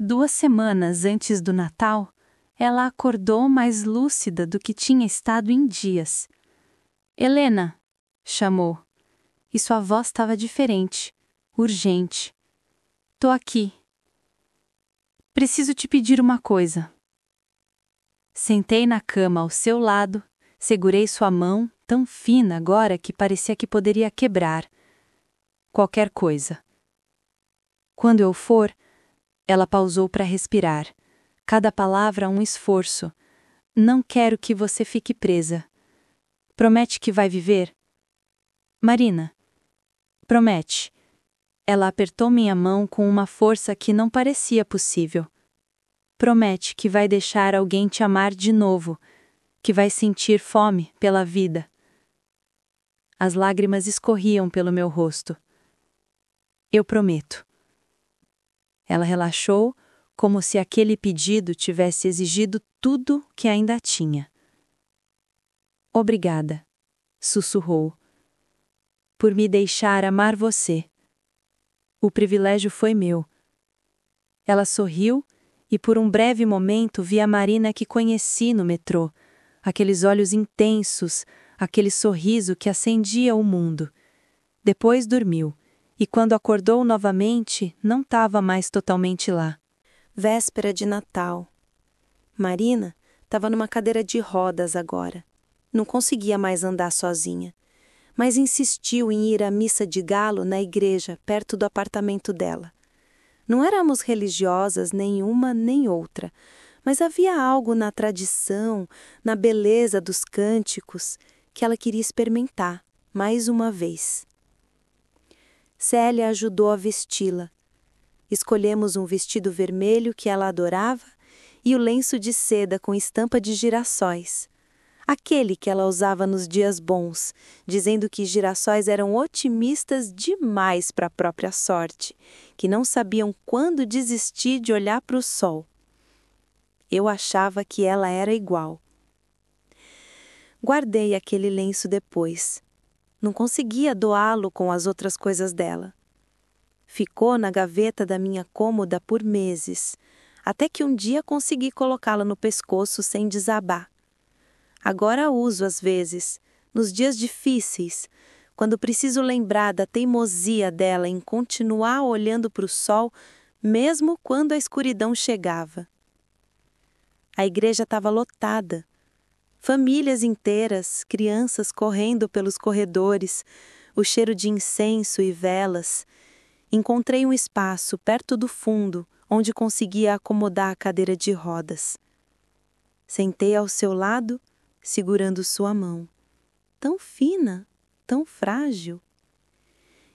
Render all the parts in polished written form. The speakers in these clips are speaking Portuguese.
2 semanas antes do Natal, ela acordou mais lúcida do que tinha estado em dias. Helena, chamou. E sua voz estava diferente, urgente. Tô aqui. Preciso te pedir uma coisa. Sentei na cama ao seu lado, segurei sua mão, tão fina agora que parecia que poderia quebrar. Qualquer coisa. Quando eu for, ela pausou para respirar. Cada palavra um esforço. Não quero que você fique presa. Promete que vai viver? Marina. Promete. Ela apertou minha mão com uma força que não parecia possível. Promete que vai deixar alguém te amar de novo, que vai sentir fome pela vida. As lágrimas escorriam pelo meu rosto. Eu prometo. Ela relaxou, como se aquele pedido tivesse exigido tudo que ainda tinha. Obrigada, sussurrou, por me deixar amar você. O privilégio foi meu. Ela sorriu e por um breve momento vi a Marina que conheci no metrô, aqueles olhos intensos, aquele sorriso que acendia o mundo. Depois dormiu, e quando acordou novamente, não estava mais totalmente lá. Véspera de Natal. Marina estava numa cadeira de rodas agora. Não conseguia mais andar sozinha, mas insistiu em ir à missa de galo na igreja, perto do apartamento dela. Não éramos religiosas nenhuma nem outra, mas havia algo na tradição, na beleza dos cânticos, que ela queria experimentar, mais uma vez. Célia ajudou a vesti-la. Escolhemos um vestido vermelho que ela adorava e o lenço de seda com estampa de girassóis. Aquele que ela usava nos dias bons, dizendo que girassóis eram otimistas demais para a própria sorte, que não sabiam quando desistir de olhar para o sol. Eu achava que ela era igual. Guardei aquele lenço depois. Não conseguia doá-lo com as outras coisas dela. Ficou na gaveta da minha cômoda por meses, até que um dia consegui colocá-la no pescoço sem desabar. Agora a uso às vezes, nos dias difíceis, quando preciso lembrar da teimosia dela em continuar olhando para o sol, mesmo quando a escuridão chegava. A igreja estava lotada. Famílias inteiras, crianças correndo pelos corredores, o cheiro de incenso e velas. Encontrei um espaço perto do fundo, onde conseguia acomodar a cadeira de rodas. Sentei ao seu lado, segurando sua mão, tão fina, tão frágil.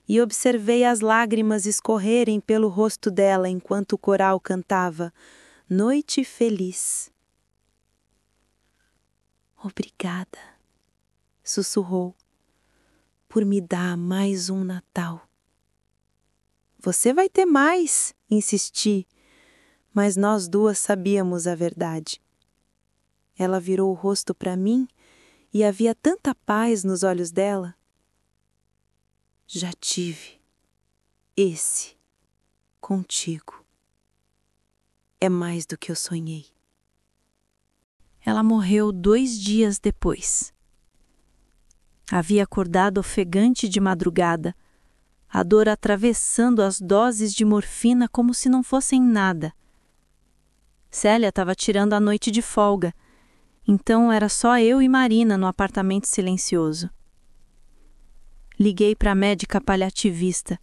E observei as lágrimas escorrerem pelo rosto dela enquanto o coral cantava Noite Feliz. Obrigada, sussurrou, por me dar mais um Natal. Você vai ter mais, insisti, mas nós duas sabíamos a verdade. Ela virou o rosto para mim e havia tanta paz nos olhos dela. Já tive esse contigo. É mais do que eu sonhei. Ela morreu 2 dias depois. Havia acordado ofegante de madrugada, a dor atravessando as doses de morfina como se não fossem nada. Célia estava tirando a noite de folga, então era só eu e Marina no apartamento silencioso. Liguei para a médica paliativista.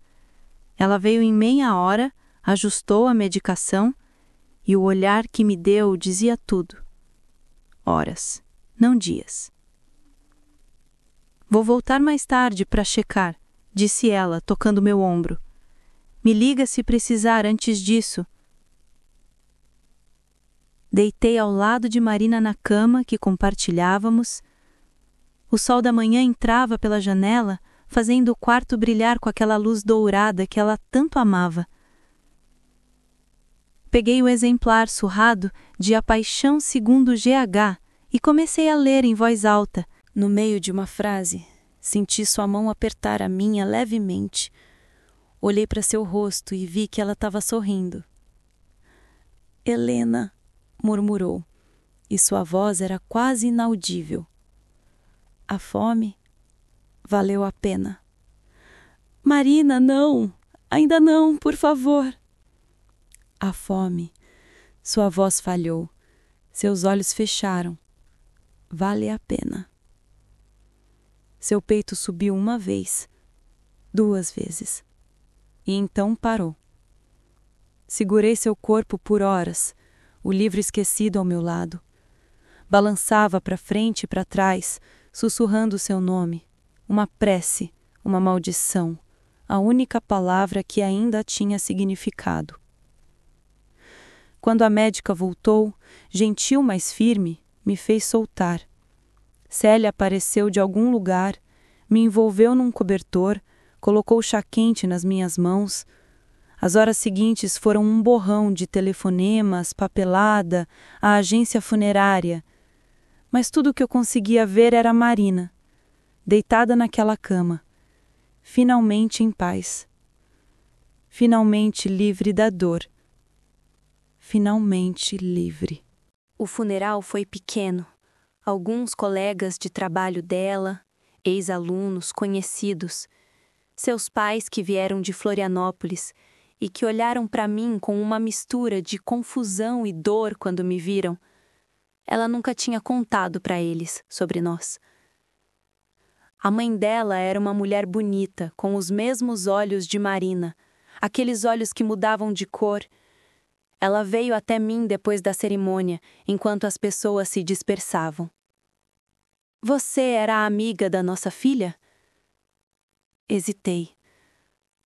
Ela veio em meia hora, ajustou a medicação e o olhar que me deu dizia tudo. Horas, não dias. Vou voltar mais tarde para checar, disse ela, tocando meu ombro. Me liga se precisar antes disso. Deitei ao lado de Marina na cama que compartilhávamos. O sol da manhã entrava pela janela, fazendo o quarto brilhar com aquela luz dourada que ela tanto amava. Peguei o exemplar surrado de A Paixão segundo GH e comecei a ler em voz alta. No meio de uma frase, senti sua mão apertar a minha levemente. Olhei para seu rosto e vi que ela estava sorrindo. Helena, murmurou, e sua voz era quase inaudível. A fome valeu a pena. Marina, não! Ainda não, por favor! A fome. Sua voz falhou. Seus olhos fecharam. Vale a pena. Seu peito subiu uma vez, 2 vezes. E então parou. Segurei seu corpo por horas, o livro esquecido ao meu lado. Balançava para frente e para trás, sussurrando seu nome. Uma prece, uma maldição, a única palavra que ainda tinha significado. Quando a médica voltou, gentil, mas firme, me fez soltar. Célia apareceu de algum lugar, me envolveu num cobertor, colocou chá quente nas minhas mãos. As horas seguintes foram um borrão de telefonemas, papelada, a agência funerária. Mas tudo o que eu conseguia ver era Marina, deitada naquela cama, finalmente em paz. Finalmente livre da dor. Finalmente livre. O funeral foi pequeno. Alguns colegas de trabalho dela, ex-alunos, conhecidos, seus pais que vieram de Florianópolis e que olharam para mim com uma mistura de confusão e dor quando me viram. Ela nunca tinha contado para eles sobre nós. A mãe dela era uma mulher bonita, com os mesmos olhos de Marina, aqueles olhos que mudavam de cor. Ela veio até mim depois da cerimônia, enquanto as pessoas se dispersavam. Você era a amiga da nossa filha? Hesitei.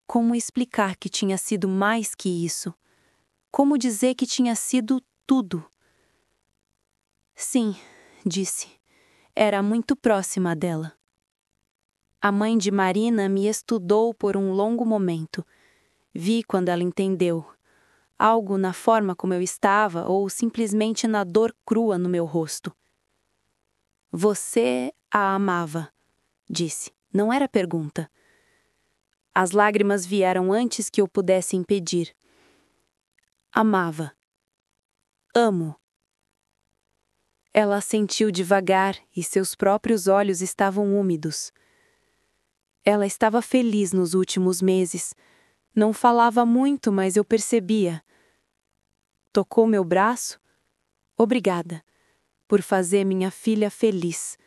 Como explicar que tinha sido mais que isso? Como dizer que tinha sido tudo? Sim, disse. Era muito próxima dela. A mãe de Marina me estudou por um longo momento. Vi quando ela entendeu. Algo na forma como eu estava ou simplesmente na dor crua no meu rosto. Você a amava, disse. Não era pergunta. As lágrimas vieram antes que eu pudesse impedir. Amava. Amo. Ela assentiu devagar e seus próprios olhos estavam úmidos. Ela estava feliz nos últimos meses. Não falava muito, mas eu percebia. Tocou meu braço? Obrigada, por fazer minha filha feliz.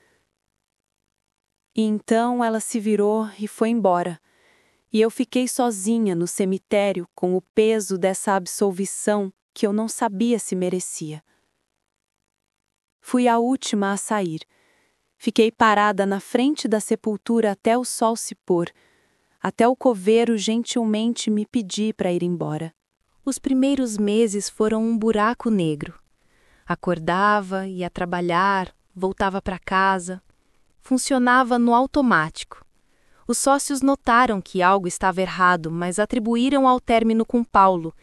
E então ela se virou e foi embora. E eu fiquei sozinha no cemitério com o peso dessa absolvição que eu não sabia se merecia. Fui a última a sair. Fiquei parada na frente da sepultura até o sol se pôr, até o coveiro gentilmente me pedir para ir embora. Os primeiros meses foram um buraco negro. Acordava, ia trabalhar, voltava para casa. Funcionava no automático. Os sócios notaram que algo estava errado, mas atribuíram ao término com Paulo,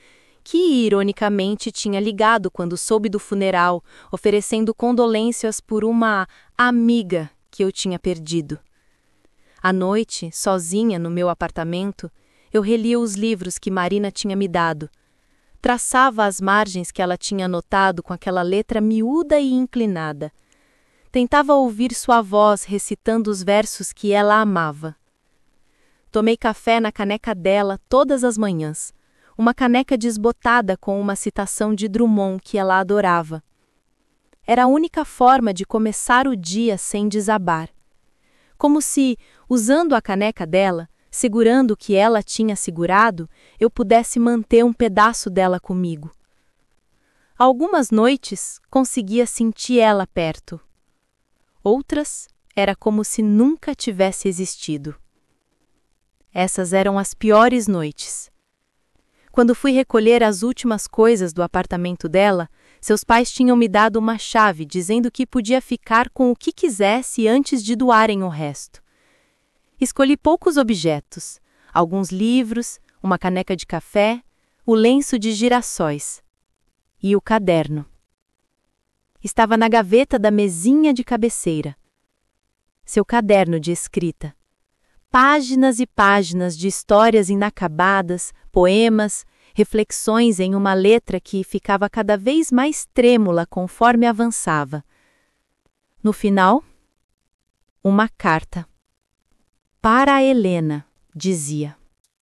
que ironicamente tinha ligado quando soube do funeral, oferecendo condolências por uma amiga que eu tinha perdido. À noite, sozinha no meu apartamento, eu relia os livros que Marina tinha me dado. Traçava as margens que ela tinha anotado com aquela letra miúda e inclinada. Tentava ouvir sua voz recitando os versos que ela amava. Tomei café na caneca dela todas as manhãs. Uma caneca desbotada com uma citação de Drummond que ela adorava. Era a única forma de começar o dia sem desabar. Como se, usando a caneca dela, segurando o que ela tinha segurado, eu pudesse manter um pedaço dela comigo. Algumas noites conseguia sentir ela perto. Outras, era como se nunca tivesse existido. Essas eram as piores noites. Quando fui recolher as últimas coisas do apartamento dela, seus pais tinham me dado uma chave dizendo que podia ficar com o que quisesse antes de doarem o resto. Escolhi poucos objetos, alguns livros, uma caneca de café, o lenço de girassóis e o caderno. Estava na gaveta da mesinha de cabeceira. Seu caderno de escrita. Páginas e páginas de histórias inacabadas, poemas, reflexões em uma letra que ficava cada vez mais trêmula conforme avançava. No final, uma carta. Para a Helena, dizia: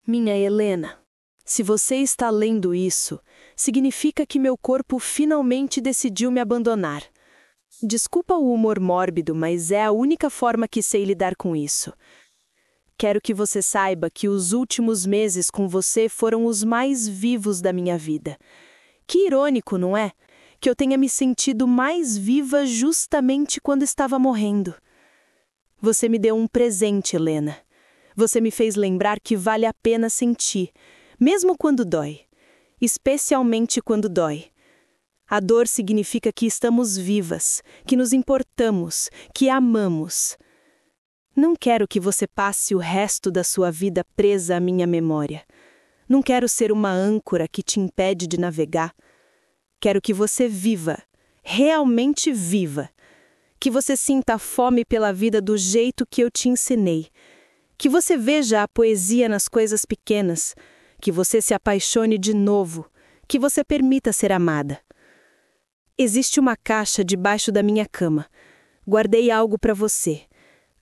Minha Helena, se você está lendo isso, significa que meu corpo finalmente decidiu me abandonar. Desculpa o humor mórbido, mas é a única forma que sei lidar com isso. Quero que você saiba que os últimos meses com você foram os mais vivos da minha vida. Que irônico, não é? Que eu tenha me sentido mais viva justamente quando estava morrendo. Você me deu um presente, Helena. Você me fez lembrar que vale a pena sentir, mesmo quando dói. Especialmente quando dói. A dor significa que estamos vivas, que nos importamos, que amamos. Não quero que você passe o resto da sua vida presa à minha memória. Não quero ser uma âncora que te impede de navegar. Quero que você viva, realmente viva. Que você sinta a fome pela vida do jeito que eu te ensinei. Que você veja a poesia nas coisas pequenas. Que você se apaixone de novo. Que você permita ser amada. Existe uma caixa debaixo da minha cama. Guardei algo para você.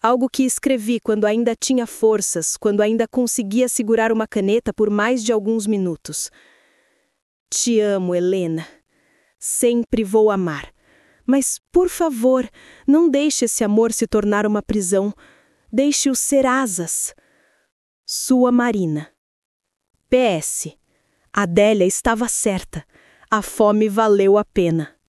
Algo que escrevi quando ainda tinha forças, quando ainda conseguia segurar uma caneta por mais de alguns minutos. Te amo, Helena. Sempre vou amar. Mas, por favor, não deixe esse amor se tornar uma prisão. Deixe-o ser asas. Sua Marina. PS. Adélia estava certa. A fome valeu a pena.